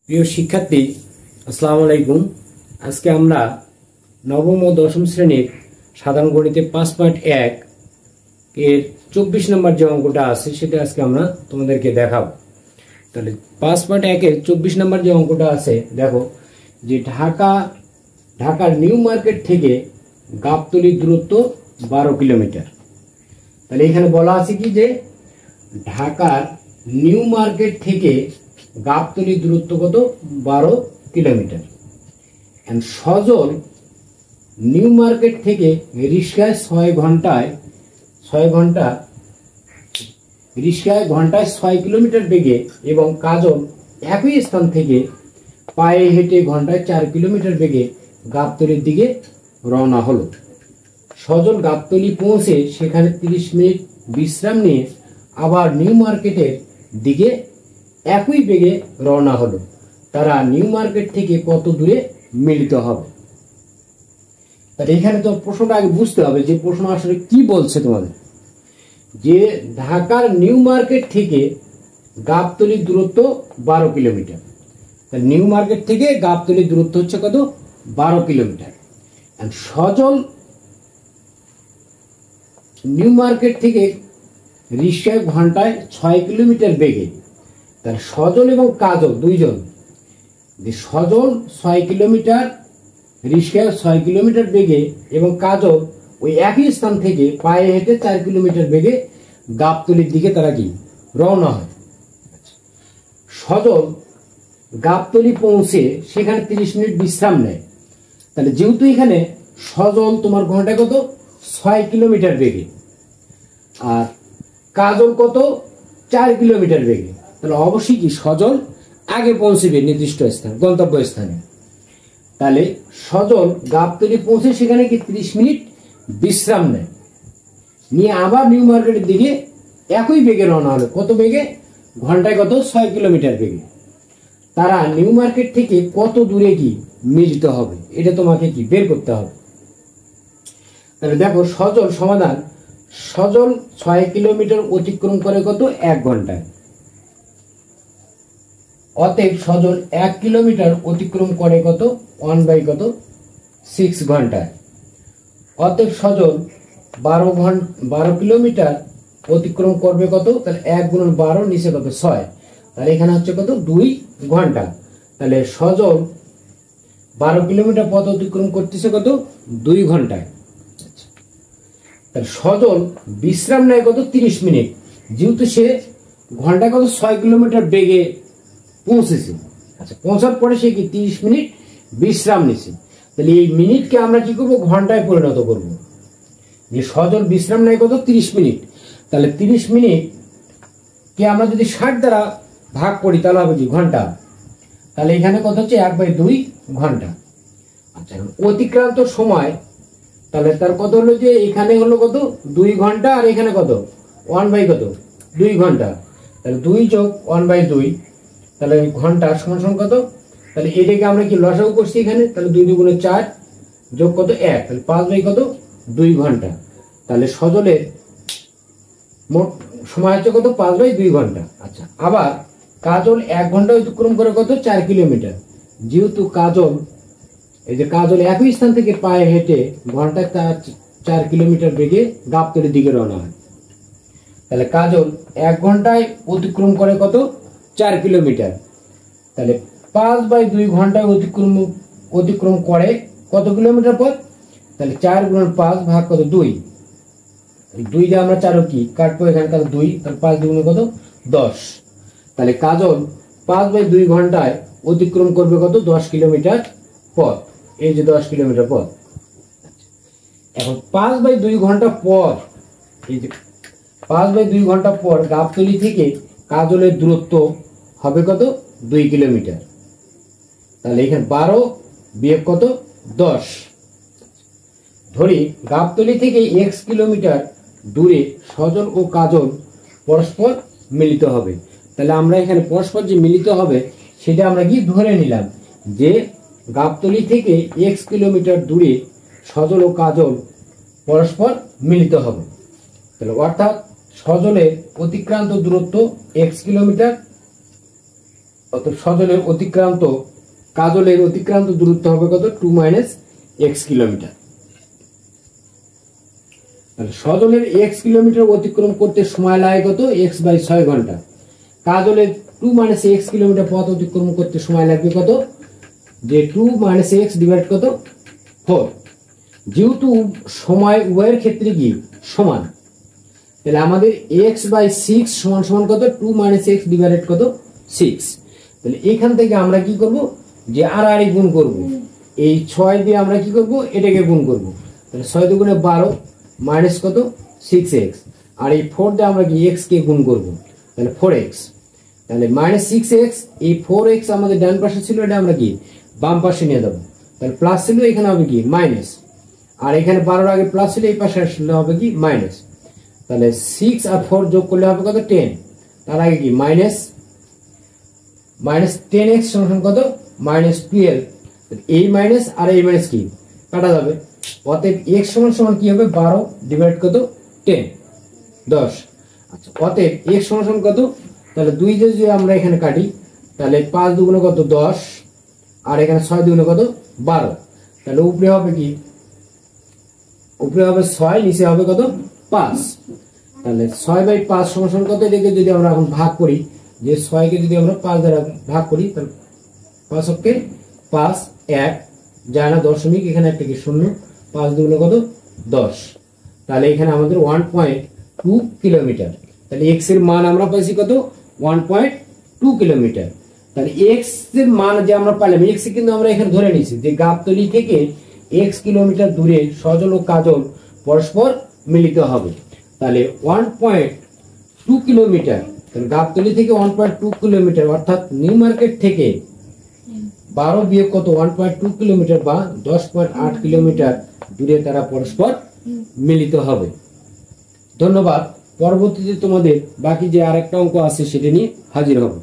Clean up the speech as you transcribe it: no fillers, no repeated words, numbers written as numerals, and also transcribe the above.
প্রিয় শিক্ষার্থী, আসসালামু আলাইকুম। আজকে আমরা নবম ও দশম শ্রেণীর সাধারণ গণিতে 5.1 এর 24 নম্বর যে অঙ্কটা আছে সেটা আজকে আমরা তোমাদেরকে দেখাবো। তাহলে 5.1 এর 24 নম্বর যে অঙ্কটা আছে, দেখো যে ঢাকার নিউ মার্কেট থেকে গাবতলীর দূরত্ব 12 কিলোমিটার। তাহলে এখানে বলা আছে কি যে ঢাকার নিউ মার্কেট থেকে গাবতলীর দূরত্ব কত? 12 কিলোমিটার। সজল নিউ মার্কেট থেকে রিক্সায় 6 কিলোমিটার বেগে এবং কাজল একই স্থান থেকে পায়ে হেঁটে ঘন্টায় 4 কিলোমিটার বেগে গাবতলীর দিকে রওনা হলো। সজল গাবতলী পৌঁছে সেখানে 30 মিনিট বিশ্রাম নিয়ে আবার নিউ মার্কেটের দিকে একই বেগে রওনা হলো। তারা নিউ মার্কেট থেকে কত দূরে মিলিত হবে? তাহলে এখানে তো প্রশ্নটা আগে বুঝতে হবে যে প্রশ্ন আসলে কি বলছে তোমাদের। যে ঢাকার নিউ মার্কেট থেকে গাবতলীর দূরত্ব 12 কিলোমিটার। নিউ মার্কেট থেকে গাবতলীর দূরত্ব হচ্ছে কত? 12 কিলোমিটার। সজল নিউ মার্কেট থেকে রিক্সায় ঘন্টায় 6 কিলোমিটার বেগে, তার সজল এবং কাজল দুইজন, সজল 6 কিলোমিটার রিক্সায় 6 কিলোমিটার বেগে এবং কাজল ওই একই স্থান থেকে পায়ে হেঁটে 4 কিলোমিটার বেগে গাবতলীর দিকে তারা কি রওনা হয়। সজল গাবতলী পৌঁছে সেখানে 30 মিনিট বিশ্রাম নেয়। তাহলে যেহেতু এখানে সজল তোমার ঘন্টায় কত? 6 কিলোমিটার বেগে, আর কাজল কত? 4 কিলোমিটার বেগে। তাহলে অবশ্যই কি সজল আগে পৌঁছবে নির্দিষ্ট স্থান, গন্তব্য স্থানে। তাহলে সজল গাবতলী পৌঁছে সেখানে কি 30 মিনিট বিশ্রাম নেয়, নিয়ে আবার নিউ মার্কেটের দিকে একই বেগে রওনা হলো। কত বেগে? ঘন্টায় কত? 6 কিলোমিটার বেগে। তারা নিউ মার্কেট থেকে কত দূরে কি মিলিত হবে, এটা তোমাকে কি বের করতে হবে। তাহলে দেখো সজল সমাধান, সজল 6 কিলোমিটার অতিক্রম করে কত? 1 ঘন্টায়। অতএব সজল 1 কিলোমিটার অতিক্রম করে কত? 1/6 ঘন্টায়। অতএব সজল 12 কিলোমিটার অতিক্রম করবে কত? তাহলে 1 গুণন 12 নিচে কত? 6। তাহলে এখানে হচ্ছে কত? 2 ঘন্টা। তাহলে সজল 12 কিলোমিটার পথ অতিক্রম করতেছে কত? 2 ঘন্টায়। তাহলে সজল বিশ্রাম নেয় কত? 30 মিনিট। যেহেতু সে ঘন্টায় কত? 6 কিলোমিটার বেগে পৌঁছেছে। আচ্ছা, পৌঁছার পরে সে কি 30 মিনিট বিশ্রাম নিছে। তাহলে এই মিনিটকে আমরা কি করব? ঘন্টায় পরিণত করব। যে সজল বিশ্রাম নেয় কত? 30 মিনিট। তাহলে 30 মিনিট কে আমরা যদি 60 দ্বারা ভাগ করি তাহলে হবে কি? ঘন্টা। তাহলে এখানে কত হচ্ছে? 1/2 ঘন্টা। আচ্ছা, অতিক্রান্ত সময় তাহলে তার কত হলো? যে এখানে হলো কত? 2 ঘন্টা, আর এখানে কত? 1/2 ঘন্টা। তাহলে 2 যোগ 1/2, তাহলে ঘন্টা সমান কত? তাহলে এটাকে আমরা কি লসাগু করছি এখানে। তাহলে 2 দুগুণে 4 যোগ কত? 1, তাহলে 5/2 ঘন্টা। তাহলে সজলের মোট সময় হচ্ছে কত? 5/2 ঘন্টা। আচ্ছা, আবার কাজল 1 ঘন্টা অতিক্রম করে কত? 4 কিলোমিটার। যেহেতু কাজল একই স্থান থেকে পায়ে হেঁটে ঘন্টায় 4 কিলোমিটার বেগে গাবতলীর দিকে রওনা হয়। তাহলে কাজল 1 ঘন্টায় অতিক্রম করে কত? 4 কিলোমিটার। তাহলে 5/2 ঘন্টায় অতিক্রম করে কত কিলোমিটার পথ? তাহলে 4 গুণন 5 ভাগ কত? 2। 2 দিয়ে আমরা 4 কি কাটবো, এখানে তাহলে 2, তাহলে 5 দুগুণে কত? 10। তাহলে কাজল 5/2 ঘন্টায় অতিক্রম করবে কত? 10 কিলোমিটার পথ। এই যে 10 কিলোমিটার পথ। এখন 5/2 ঘন্টা পর, এই যে 5/2 ঘন্টা পর গাবতলী থেকে কাজলের দূরত্ব হবে কত? 2 কিলোমিটার। তাহলে এখানে 12 বিয়োগ কত? 10। ধরি গাবতলী থেকে x কিলোমিটার দূরে সজল ও কাজল পরস্পর মিলিত হবে। তাহলে আমরা এখানে পরস্পর যে মিলিত হবে সেটা আমরা কি ধরে নিলাম যে গাবতলী থেকে x কিলোমিটার দূরে সজল ও কাজল পরস্পর মিলিত হবে। তাহলে অর্থাৎ সজলের অতিক্রান্ত দূরত্ব x কিলোমিটার, অতএব সজলের অতিক্রান্ত কাজলের অতিক্রান্ত দূরত্ব হবে কত 2 - x কিলোমিটার। তাহলে সজলের x কিলোমিটার অতিক্রম করতে সময় লাগে কত x/6 ঘন্টা। কাজলের 2 - x কিলোমিটার পথ অতিক্রম করতে সময় লাগবে কত যে 2 - x ডিভাইড কত 4। যেহেতু সময় উভয়ের ক্ষেত্রে কি সমান, তাহলে আমাদের x/6 সমান সমান কত 2 - x ডিভাইডেড কত 6। তাহলে এখান থেকে আমরা কি করব যে আর গুণ করব, এই 6 দিয়ে আমরা কি করব এটাকে গুণ করব। তাহলে 6 দুগুণে 12 মাইনাস কত 6x, আর এই 4 দিয়ে আমরা কি x কে গুণ করব, তাহলে 4x। তাহলে -6x, এই 4x আমাদের ডান পাশে ছিল, এটা আমরা কি বাম পাশে নিয়ে যাব। তাহলে প্লাস ছিল, এখানে হবে কি মাইনাস, আর এখানে 12 আগে প্লাস ছিল, এই পাশে আসলে হবে কি মাইনাস। তাহলে 6 আর 4 যোগ করলে হবে কত 10, তার আগে কি -10x সমান কত -12। এই মাইনাস আর এই মাইনাস কি কাটা যাবে, অতএব x সমান সমান কি হবে 12 ডিভাইড কত 10 10। আচ্ছা, অতএব x সমান সমান কত, তাহলে 2 দিয়ে যদি আমরা এখানে কাটি, তাহলে 5 দুগুণে কত 10, আর এখানে 6 দুগুণে কত 12। তাহলে উপরে হবে কি, উপরে হবে 6, নিচে হবে কত 5। তাহলে 6/5 সমান সমান কত, এটাকে যদি আমরা এখন ভাগ করি, যে 6 কে যদি আমরা 5 দ্বারা ভাগ করি, তাহলে 5 অক্ষে 5, 1 যায় না দশমিক, এখানে একটা কি 0, 5 দুগুণে কত 10। তাহলে এখানে আমাদের 1.2 কিলোমিটার। তাহলে x এর মান আমরা পাইছি কত 1.2 কিলোমিটার। তাহলে x এর মান যে আমরা পেলাম, x কিন্তু আমরা এখানে ধরে নিয়েছি যে গাবতলী থেকে x কিলোমিটার দূরে সজল ও কাজল পরস্পর মিলিত হবে। তাহলে 1.2 কিলোমিটার, তাহলে গাবতলী থেকে 1.2 কিলোমিটার, অর্থাৎ নিউ মার্কেট থেকে 12 বিয়োগ কত 1.2 কিলোমিটার বা 10.8 কিলোমিটার দূরে তারা পরস্পর মিলিত হবে। ধন্যবাদ। পরবর্তীতে তোমাদের বাকি যে আরেকটা অঙ্ক আছে সেটা নিয়ে হাজির হব।